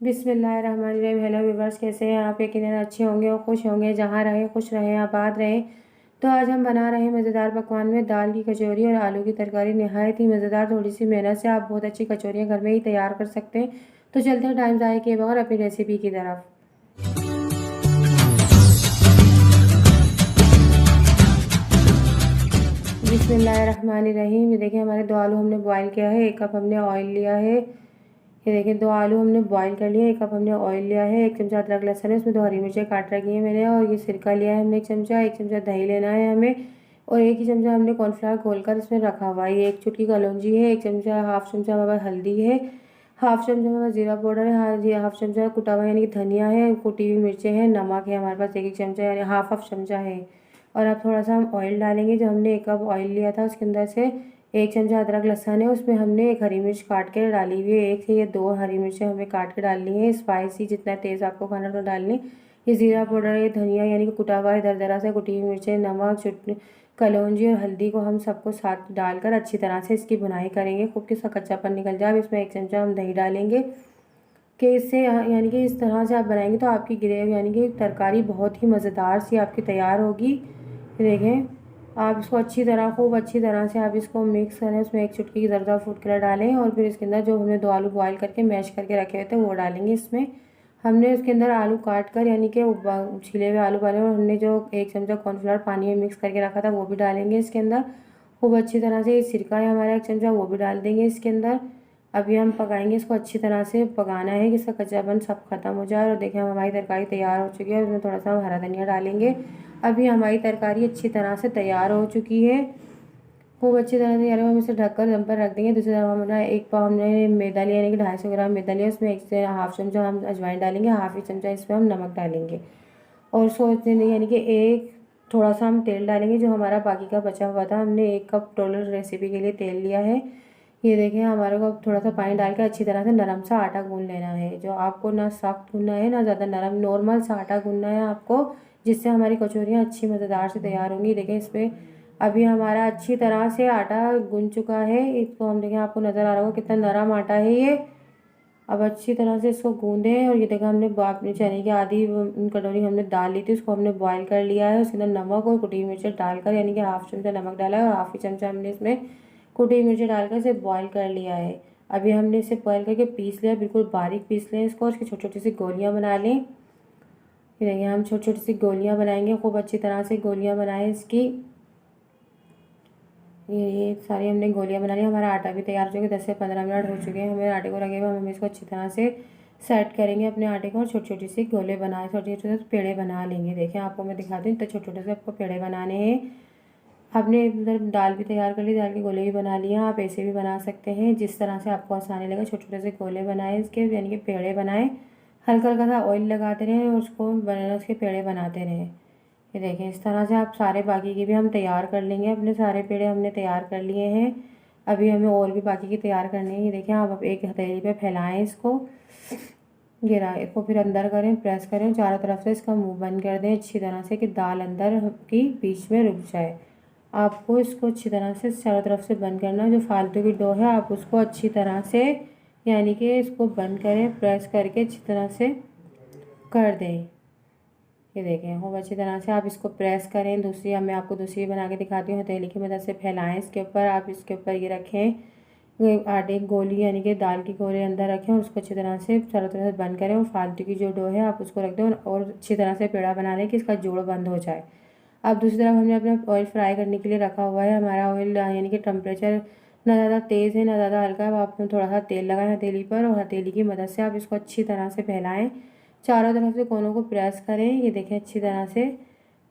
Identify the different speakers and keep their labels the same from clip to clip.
Speaker 1: बिस्मिल्लाहिर्रहमानिर्रहीम। Hello viewers, कैसे हैं आप? यकीनन अच्छे होंगे और खुश होंगे। जहाँ रहें खुश रहें, आबाद रहें। तो आज हम बना रहे हैं मज़ेदार पकवान में दाल की कचौरी और आलू की तरकारी। नहायत ही मज़ेदार, थोड़ी सी मेहनत से आप बहुत अच्छी कचौरियाँ घर में ही तैयार कर सकते हैं। तो चलते हैं टाइम ज़ाया किए बगैर अपनी रेसिपी की तरफ। बिस्मिल्लाहिर्रहमानिर्रहीम। ये देखिए, हमारे 2 आलू हमने बॉईल किया है। 1 कप हमने ऑयल लिया है। ये देखिए, 2 आलू हमने बॉईल कर लिए। 1 कप हमने ऑयल लिया है। 1 चमचा अदरक लहसुन है, उसमें 2 हरी मिर्चें काट रखी है मैंने। और ये सिरका लिया है हमने 1 चमचा। 1 चमचा दही लेना है हमें। और 1 ही चमचा हमने कॉर्नफ्लावर घोलकर इसमें रखा हुआ है। ये 1 चुटकी कलौंजी है। 1 चमचा, हाफ चमचा हमारे पास हल्दी है। हाफ चमचा हमारे पास जीरा पाउडर है। हाँ जी, हाफ चमचा कुटा हुआ यानी कि धनिया है। कुटी हुई मिर्चें हैं। नमक है हमारे पास 1 चमचा यानी हाफ चमचा है। और अब थोड़ा सा हम ऑयल डालेंगे। जो हमने 1 कप ऑयल लिया था उसके अंदर से 1 चमचा अदरक लहसुन है, उसमें हमने 1 हरी मिर्च काट के डाली हुई है। 1 से ये 2 हरी मिर्चें हमें काट के डालनी है। स्पाइसी जितना तेज़ आपको खाना तो डालनी। ये ज़ीरा पाउडर, ये धनिया यानी कि कुटा हुआ है दरदरा से कुटी हुई मिर्चें, नमक, चटनी, कलौंजी और हल्दी को हम सबको साथ डालकर अच्छी तरह से इसकी भुनाई करेंगे, खूब कि इसका कच्चापन निकल जाए। अब इसमें 1 चमचा हम दही डालेंगे कि इससे यानी कि इस तरह से आप बनाएंगे तो आपकी ग्रेवी यानी कि तरकारी बहुत ही मज़ेदार सी आपकी तैयार होगी। ये देखें, आप इसको अच्छी तरह, खूब अच्छी तरह से आप इसको मिक्स करें। उसमें 1 चुटकी ज़रदा फूड कलर डालें और फिर इसके अंदर जो हमने 2 आलू बॉयल करके मैश करके रखे हुए थे वो डालेंगे इसमें। हमने उसके अंदर आलू काट कर यानी कि छिले हुए आलू डाले और हमने जो 1 चमचा कॉर्नफ्लावर पानी में मिक्स करके रखा था वो भी डालेंगे इसके अंदर। खूब अच्छी तरह से, ये सिरका है हमारा 1 चमचा, वो भी डाल देंगे इसके अंदर। अभी हम पकाएंगे इसको, अच्छी तरह से पकाना है कि इसका कच्चापन सब खत्म हो जाए। और देखिए, हमारी तरकारी तैयार हो चुकी है और उसमें थोड़ा सा हम हरा धनिया डालेंगे। अभी हमारी तरकारी अच्छी तरह से तैयार हो चुकी है, खूब अच्छी तरह से यार हम इसे ढककर दम पर रख देंगे। दूसरी तरफ हमने 1 पाव हमने मैदा लिया यानी कि 250 ग्राम मैदा लिया। उसमें 1 से हाफ चमचा हम अजवाइन डालेंगे। हाफ ही चमचा इसमें हम नमक डालेंगे। और सोचते नहीं यानी कि एक थोड़ा सा हम तेल डालेंगे जो हमारा बाकी का बचा हुआ था। हमने 1 कप टोटल रेसिपी के लिए तेल लिया है। ये देखें, हमारे को अब थोड़ा सा पानी डाल के अच्छी तरह से नरम सा आटा गूंद लेना है। जो आपको ना सख्त गूंदना है ना ज़्यादा नरम, नॉर्मल सा आटा गूंदना है आपको, जिससे हमारी कचौरियाँ अच्छी मज़ेदार से तैयार होंगी। देखें, इसमें अभी हमारा अच्छी तरह से आटा गूंद चुका है। इसको हम देखें, आपको नज़र आ रहा होगा कितना नरम आटा है ये। अब अच्छी तरह से इसको गूंदें। और ये देखा, हमने अपने चने की आधी कटोरी हमने दाल ली थी, उसको हमने बॉईल कर लिया है। उसके अंदर नमक और कुटी हुई मिर्च डालकर यानी कि हाफ चमचा नमक डाला है और हाफ ही चमचा हमने इसमें कुटी हुई मिर्च डालकर इसे बॉईल कर लिया है। अभी हमने इसे बॉईल करके पीस लिया, बिल्कुल बारीक पीस लें इसको। उसकी छोटी छोटी सी गोलियाँ बना लें। ये देखिए, हम छोटी छोटी सी गोलियाँ बनाएंगे, खूब अच्छी तरह से गोलियाँ बनाएं इसकी। ये सारी हमने गोलियाँ बना ली। हमारा आटा भी तैयार हो चुका है, 10 से 15 मिनट हो चुके हैं हमें आटे को रखे हुए। हम इसको अच्छी तरह से सेट करेंगे अपने आटे को और छोटी छोटी सी गोले बनाए, छोटे छोटे से पेड़े बना लेंगे। देखें, आपको मैं दिखाती हूँ, तो छोटे छोटे से आपको पेड़े बनाने हैं। आपने इधर दाल भी तैयार कर ली, दाल के गोले भी बना लिए। आप ऐसे भी बना सकते हैं, जिस तरह से आपको आसानी लगे। छोटे छोटे से गोले बनाए इसके यानी कि पेड़े बनाए। हल्का हल्का सा ऑयल लगाते रहें और उसको बनाना, उसके पेड़े बनाते रहें। ये देखें, इस तरह से आप सारे बाकी के भी हम तैयार कर लेंगे। अपने सारे पेड़े हमने तैयार कर लिए हैं। अभी हमें और भी बाकी के तैयार करने हैं। ये देखें, आप अब एक हथेली पे फैलाएं इसको, गिरा इसको, फिर अंदर करें, प्रेस करें चारों तरफ से। इसका मुंह बंद कर दें अच्छी तरह से कि दाल अंदर की बीच में रुक जाए। आपको इसको अच्छी तरह से चारों तरफ से बंद करना। जो फालतू की डो है आप उसको अच्छी तरह से यानी कि इसको बंद करें, प्रेस करके अच्छी तरह से कर दें। ये देखें, खूब अच्छी तरह से आप इसको प्रेस करें। दूसरी मैं आपको दूसरी बना के दिखाती हूँ। हथेली की मदद से फैलाएं इसके ऊपर। आप इसके ऊपर ये रखें, आटे की गोली यानी कि दाल की गोली अंदर रखें और उसको अच्छी तरह से चारों तरफ से बंद करें। और फालतू की जो डो है आप उसको रख दें और अच्छी तरह से पेड़ा बना लें कि इसका जोड़ बंद हो जाए। अब दूसरी तरफ हमने अपना ऑयल फ्राई करने के लिए रखा हुआ है। हमारा ऑयल यानी कि टेम्परेचर ना ज़्यादा तेज़ है ना ज़्यादा हल्का है। आप थोड़ा सा तेल लगाएं हथेली पर और हथेली की मदद से आप इसको अच्छी तरह से फैलाएं। चारों तरफ से कोनों को प्रेस करें। ये देखें, अच्छी तरह से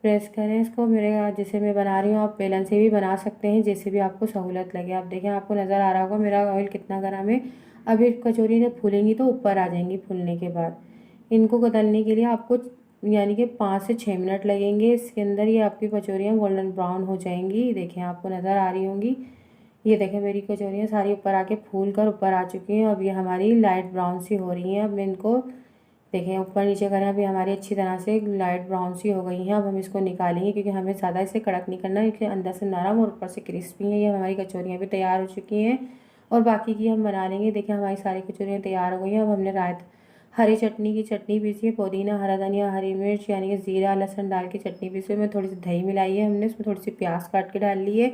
Speaker 1: प्रेस करें इसको। मेरे जैसे मैं बना रही हूँ, आप बेलन से भी बना सकते हैं, जैसे भी आपको सहूलत लगे। आप देखें, आपको नज़र आ रहा होगा मेरा ऑयल कितना गर्म है। अब ये कचौरी जब फूलेंगी तो ऊपर आ जाएंगी। फूलने के बाद इनको तलने के लिए आपको यानी कि 5 से 6 मिनट लगेंगे। इसके अंदर ये आपकी कचौरियाँ गोल्डन ब्राउन हो जाएंगी। देखें, आपको नज़र आ रही होंगी। ये देखें, मेरी कचौरियाँ सारी ऊपर आके फूल कर ऊपर आ चुकी हैं। अब ये हमारी लाइट ब्राउन सी हो रही हैं। अब मैं इनको देखें ऊपर नीचे करें, अभी हमारी अच्छी तरह से लाइट ब्राउन सी हो गई हैं। अब हम इसको निकालेंगे क्योंकि हमें ज़्यादा इसे कड़क नहीं करना है, इसलिए अंदर से नरम और ऊपर से क्रिस्पी है। ये हमारी कचौरियाँ भी तैयार हो चुकी हैं और बाकी की हम बना लेंगे। देखिए, हमारी सारी कचौरियाँ तैयार हो गई हैं। अब हमने हरी चटनी की चटनी पीसी है, पुदीना, हरा धनिया, हरी मिर्च यानी कि ज़ीरा लहसुन डाल के चटनी पीसी है। मैं थोड़ी सी दही मिलाई है हमने, उसमें थोड़ी सी प्याज काट के डाल ली है।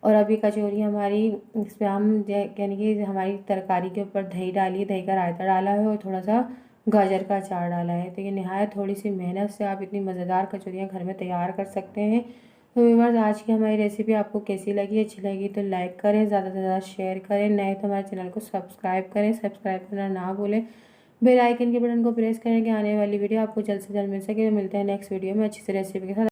Speaker 1: और अभी कचौरी हमारी, इसमें हम यानी कि हमारी तरकारी के ऊपर दही डाली है, दही का रायता डाला है और थोड़ा सा गाजर का अचार डाला है। तो ये नहायत थोड़ी सी मेहनत से आप इतनी मज़ेदार कचौरियाँ घर में तैयार कर सकते हैं। तो व्यूअर्स, आज की हमारी रेसिपी आपको कैसी लगी? अच्छी लगी तो लाइक करें, ज़्यादा से ज़्यादा शेयर करें, नए तो हमारे चैनल को सब्सक्राइब करें, सब्सक्राइब करना ना भूलें। बेल आइकन के बटन को प्रेस करें कि आने वाली वीडियो आपको जल्द से जल्द मिल सके। मिलते हैं नेक्स्ट वीडियो में अच्छी सी रेसिपी के साथ।